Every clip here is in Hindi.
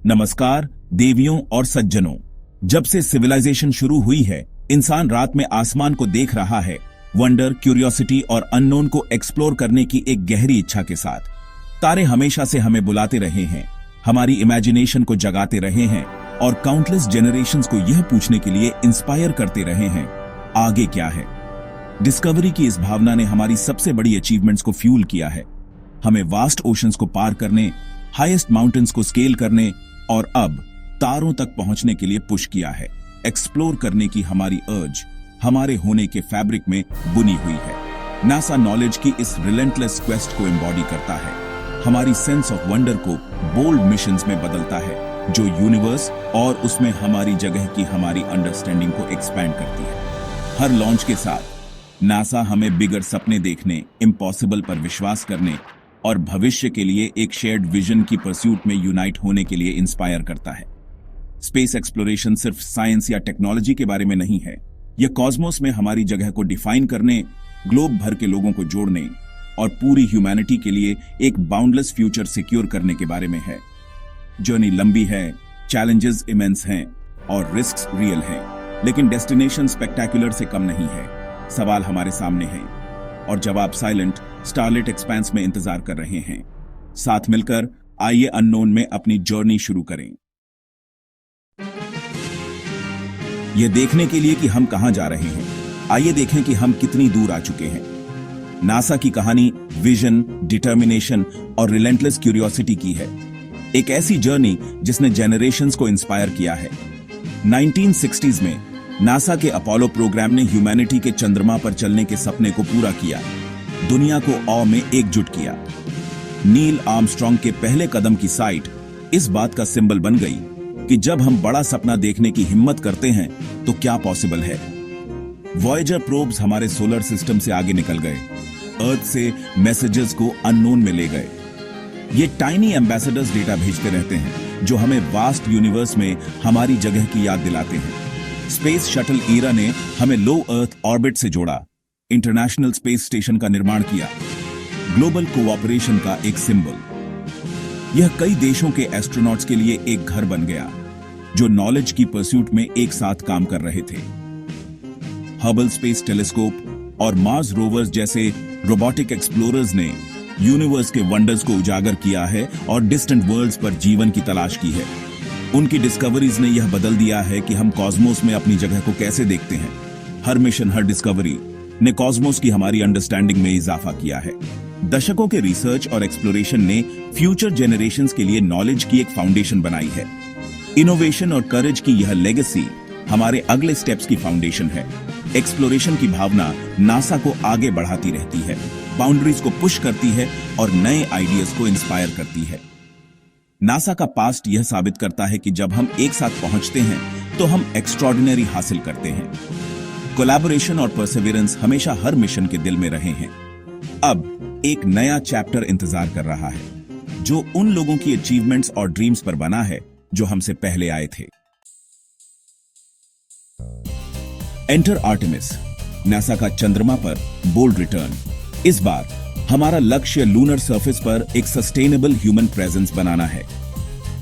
नमस्कार देवियों और सज्जनों। जब से सिविलाइजेशन शुरू हुई है, इंसान रात में आसमान को देख रहा है, वंडर, क्यूरियोसिटी और अननोन को एक्सप्लोर करने की एक गहरी इच्छा के साथ। तारे हमेशा से हमें बुलाते रहे हैं, हमारी इमेजिनेशन को जगाते रहे हैं और काउंटलेस जनरेशंस को यह पूछने के लिए इंस्पायर करते रहे हैं, आगे क्या है। डिस्कवरी की इस भावना ने हमारी सबसे बड़ी अचीवमेंट्स को फ्यूल किया है, हमें वास्ट ओशंस को पार करने, हाईएस्ट माउंटेन्स को स्केल करने और अब तारों तक पहुंचने के लिए पुश किया है। एक्सप्लोर करने की हमारी अर्ज हमारे होने के फैब्रिक में बुनी हुई है। नासा नॉलेज की इस रिलेंटलेस क्वेस्ट को एम्बॉडी करता है, हमारी सेंस ऑफ वंडर को बोल्ड मिशंस में बदलता है, जो यूनिवर्स और उसमें हमारी जगह की हमारी अंडरस्टैंडिंग को एक्सपैंड करती है। हर लॉन्च के साथ नासा हमें बिगर सपने देखने, इम्पॉसिबल पर विश्वास करने और भविष्य के लिए एक शेयर्ड विजन की परस्यूट में यूनाइट होने के लिए इंस्पायर करता है। स्पेस एक्सप्लोरेशन सिर्फ साइंस या टेक्नोलॉजी के बारे में नहीं है, यह कॉस्मोस में हमारी जगह को डिफाइन करने, ग्लोब भर के लोगों को जोड़ने और पूरी ह्यूमैनिटी के लिए एक बाउंडलेस फ्यूचर सिक्योर करने के बारे में है। जर्नी लंबी है, चैलेंजेस इमेंस हैं और रिस्क्स रियल हैं, लेकिन डेस्टिनेशन स्पेक्टेक्युलर से कम नहीं है। सवाल हमारे सामने हैं और जवाब साइलेंट स्टारलेट एक्सपेंस में इंतजार कर रहे हैं। साथ मिलकर आइए अननोन में अपनी जर्नी शुरू करें, यह देखने के लिए कि हम कहां जा रहे हैं। आइए देखें कि हम कितनी दूर आ चुके हैं। नासा की कहानी विजन, डिटर्मिनेशन और रिलेंटलेस क्यूरियोसिटी की है, एक ऐसी जर्नी जिसने जेनरेशंस को इंस्पायर किया है। 1960s में नासा के अपोलो प्रोग्राम ने ह्यूमैनिटी के चंद्रमा पर चलने के सपने को पूरा किया, दुनिया को ऑ में एकजुट किया। नील आर्मस्ट्रॉन्ग के पहले कदम की साइट इस बात का सिंबल बन गई कि जब हम बड़ा सपना देखने की हिम्मत करते हैं तो क्या पॉसिबल है। वॉयेजर प्रोब्स हमारे सोलर सिस्टम से आगे निकल गए, अर्थ से मैसेजेस को अननोन में ले गए। ये टाइनी एम्बेसडर्स डेटा भेजते रहते हैं जो हमें वास्ट यूनिवर्स में हमारी जगह की याद दिलाते हैं। स्पेस शटल ईरा ने हमें लो अर्थ ऑर्बिट से जोड़ा, इंटरनेशनल स्पेस स्टेशन का निर्माण किया, ग्लोबल कोऑपरेशन का एक सिंबल। यह कई देशों के एस्ट्रोनॉट्स के लिए एक घर बन गया जो नॉलेज की परस्यूट में एक साथ काम कर रहे थे। हबल स्पेस टेलीस्कोप और मार्स रोवर्स जैसे रोबोटिक एक्सप्लोरर्स ने यूनिवर्स के वंडर्स को उजागर किया है और डिस्टेंट वर्ल्ड्स पर जीवन की तलाश की है। उनकी डिस्कवरीज ने यह बदल दिया है कि हम कॉस्मोस में अपनी जगह को कैसे देखते हैं। हर मिशन, हर डिस्कवरी ने कॉस्मोस की हमारी अंडरस्टैंडिंग में इजाफा किया है। दशकों के रिसर्च और एक्सप्लोरेशन ने फ्यूचर जेनरेशंस के लिए नॉलेज की एक फाउंडेशन बनाई है। इनोवेशन और करेज की यह लेगेसी हमारे अगले स्टेप्स की फाउंडेशन है। एक्सप्लोरेशन की भावना नासा को आगे बढ़ाती रहती है, बाउंड्रीज को पुश करती है और नए आइडियाज को इंस्पायर करती है। नासा का पास्ट यह साबित करता है कि जब हम एक साथ पहुंचते हैं तो हम एक्स्ट्रॉर्डिनरी हासिल करते हैं। कोलैबोरेशन और परसेवरेंस हमेशा हर मिशन के दिल में रहे हैं। अब एक नया चैप्टर इंतजार कर रहा है जो उन लोगों की अचीवमेंट्स और ड्रीम्स पर बना है जो हमसे पहले आए थे। एंटर आर्टेमिस, नासा का चंद्रमा पर बोल्ड रिटर्न। इस बार हमारा लक्ष्य लूनर सरफेस पर एक सस्टेनेबल ह्यूमन प्रेजेंस बनाना है।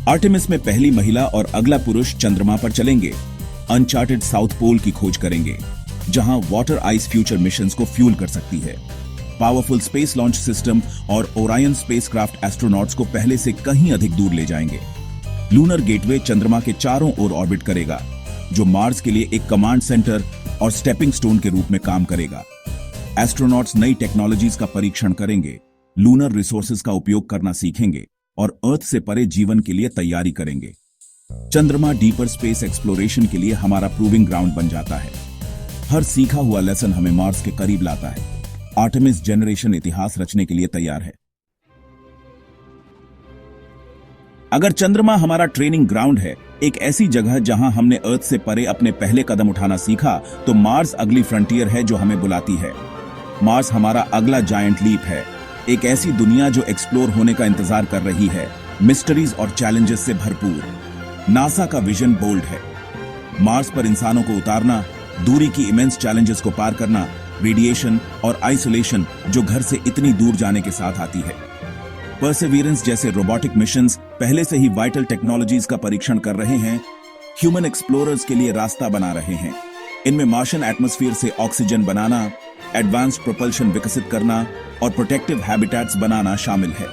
आर्टेमिस में पहली महिला और अगला पुरुष चंद्रमा पर चलेंगे, अनचार्टेड साउथ पोल की खोज करेंगे जहां वाटर आइस फ्यूचर मिशंस को फ्यूल कर सकती है। पावरफुल स्पेस लॉन्च सिस्टम और ओरायन स्पेसक्राफ्ट एस्ट्रोनॉट्स को पहले से कहीं अधिक दूर ले जाएंगे। लूनर गेटवे चंद्रमा के चारों ओर ऑर्बिट करेगा, जो मार्स के लिए एक कमांड सेंटर और स्टेपिंग स्टोन के रूप में काम करेगा। एस्ट्रोनॉट्स नई टेक्नोलॉजीज का परीक्षण करेंगे, लूनर रिसोर्सेज का उपयोग करना सीखेंगे और अर्थ से परे जीवन के लिए तैयारी करेंगे। चंद्रमा डीपर स्पेस एक्सप्लोरेशन के लिए हमारा प्रूविंग ग्राउंड बन जाता है। हर सीखा हुआ लेसन हमें मार्स के करीब लाता है। आर्टेमिस जनरेशन इतिहास रचने के लिए तैयार है। अगर चंद्रमा हमारा ट्रेनिंग ग्राउंड है, एक ऐसी जगह जहां हमने अर्थ से परे अपने पहले कदम उठाना सीखा, तो मार्स अगली फ्रंटियर है जो हमें बुलाती है। मार्स हमारा अगला जायंट लीप है, एक ऐसी दुनिया जो एक्सप्लोर होने का इंतजार कर रही है, मिस्टरीज और चैलेंजेस से भरपूर। नासा का विजन बोल्ड है, मार्स पर इंसानों को उतारना, दूरी की इमेंस चैलेंजेस को पार करना, रेडिएशन और आइसोलेशन जो घर से इतनी दूर जाने के साथ आती है। परसेवियरेंस जैसे रोबोटिक मिशंस पहले से ही वाइटल टेक्नोलॉजीज का परीक्षण कर रहे हैं, ह्यूमन एक्सप्लोरर्स के लिए रास्ता बना रहे हैं। इनमें मार्शियन एटमॉस्फेयर से ऑक्सीजन बनाना, एडवांस्ड प्रोपल्शन विकसित करना और प्रोटेक्टिव हैबिटेट्स बनाना शामिल है।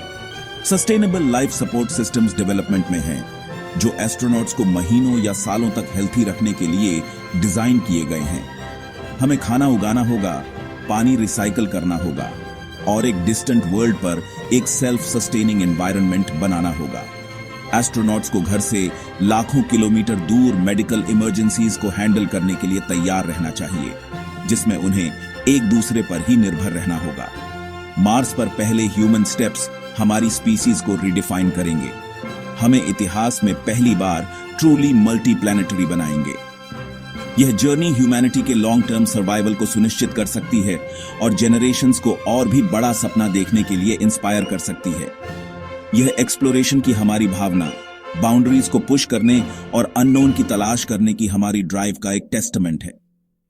Sustainable life support systems development में हैं, जो एस्ट्रोनॉट्स को महीनों या सालों तक हेल्थी रखने के लिए डिजाइन किए गए हैं। हमें खाना उगाना होगा, पानी रिसाइकल करना होगा और एक डिस्टेंट वर्ल्ड पर एक सेल्फ सस्टेनिंग एनवायरनमेंट बनाना होगा। एस्ट्रोनॉट्स को घर से लाखों किलोमीटर दूर मेडिकल इमरजेंसीज को हैंडल करने के लिए तैयार रहना चाहिए, जिसमें उन्हें एक दूसरे पर ही निर्भर रहना होगा। मार्स पर पहले ह्यूमन स्टेप्स हमारी स्पीसीज को रिडिफाइन करेंगे। हमें इतिहास में पहली बार ट्रूली मल्टी प्लैनेटरी बनाएंगे। यह जर्नी ह्यूमैनिटी के लॉन्ग टर्म सर्वाइवल को सुनिश्चित कर सकती है और जेनरेशंस को और भी बड़ा सपना देखने के लिए इंस्पायर कर सकती है। यह एक्सप्लोरेशन की हमारी भावना, बाउंड्रीज को पुश करने और अननोन की तलाश करने की हमारी ड्राइव का एक टेस्टमेंट है।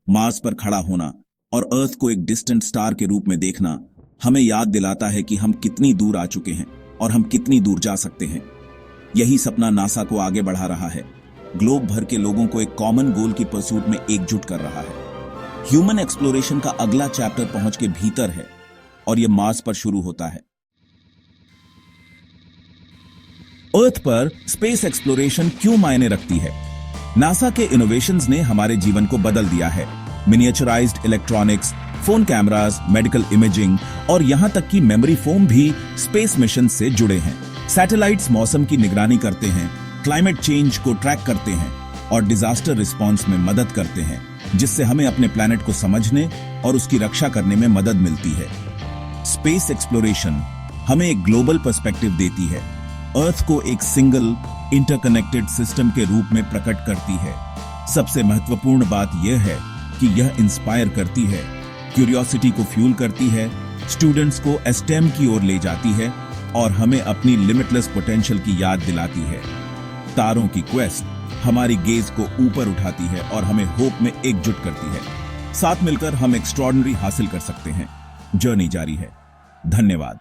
मार्स पर खड़ा होना और अर्थ को एक डिस्टेंट स्टार के रूप में देखना हमें याद दिलाता है कि हम कितनी दूर आ चुके हैं और हम कितनी दूर जा सकते हैं। यही सपना नासा को आगे बढ़ा रहा है, ग्लोब भर के लोगों को एक कॉमन गोल की परसूट में एकजुट कर रहा है। ह्यूमन एक्सप्लोरेशन का अगला चैप्टर पहुंच के भीतर है और यह मार्स पर शुरू होता है। अर्थ पर स्पेस एक्सप्लोरेशन क्यों मायने रखती है? नासा के इनोवेशंस ने हमारे जीवन को बदल दिया है। Miniaturised electronics, phone cameras, medical imaging और यहां तक कि मेमोरी फोम भी स्पेस मिशन से जुड़े हैं। सैटेलाइट्स मौसम की निगरानी करते हैं, क्लाइमेट चेंज को ट्रैक करते हैं और डिजास्टर रिस्पांस में मदद करते हैं, जिससे हमें अपने प्लैनेट को समझने और उसकी रक्षा करने में मदद मिलती है। स्पेस एक्सप्लोरेशन हमें एक ग्लोबल पर्सपेक्टिव देती है, अर्थ को एक सिंगल इंटरकनेक्टेड सिस्टम के रूप में प्रकट करती है। सबसे महत्वपूर्ण बात यह है कि यह इंस्पायर करती है, क्यूरियोसिटी को फ्यूल करती है, स्टूडेंट्स को एस्टेम की ओर ले जाती है और हमें अपनी लिमिटलेस पोटेंशियल की याद दिलाती है। तारों की क्वेस्ट हमारी गेज को ऊपर उठाती है और हमें होप में एकजुट करती है। साथ मिलकर हम एक्स्ट्रॉर्डिनरी हासिल कर सकते हैं। जर्नी जारी है। धन्यवाद।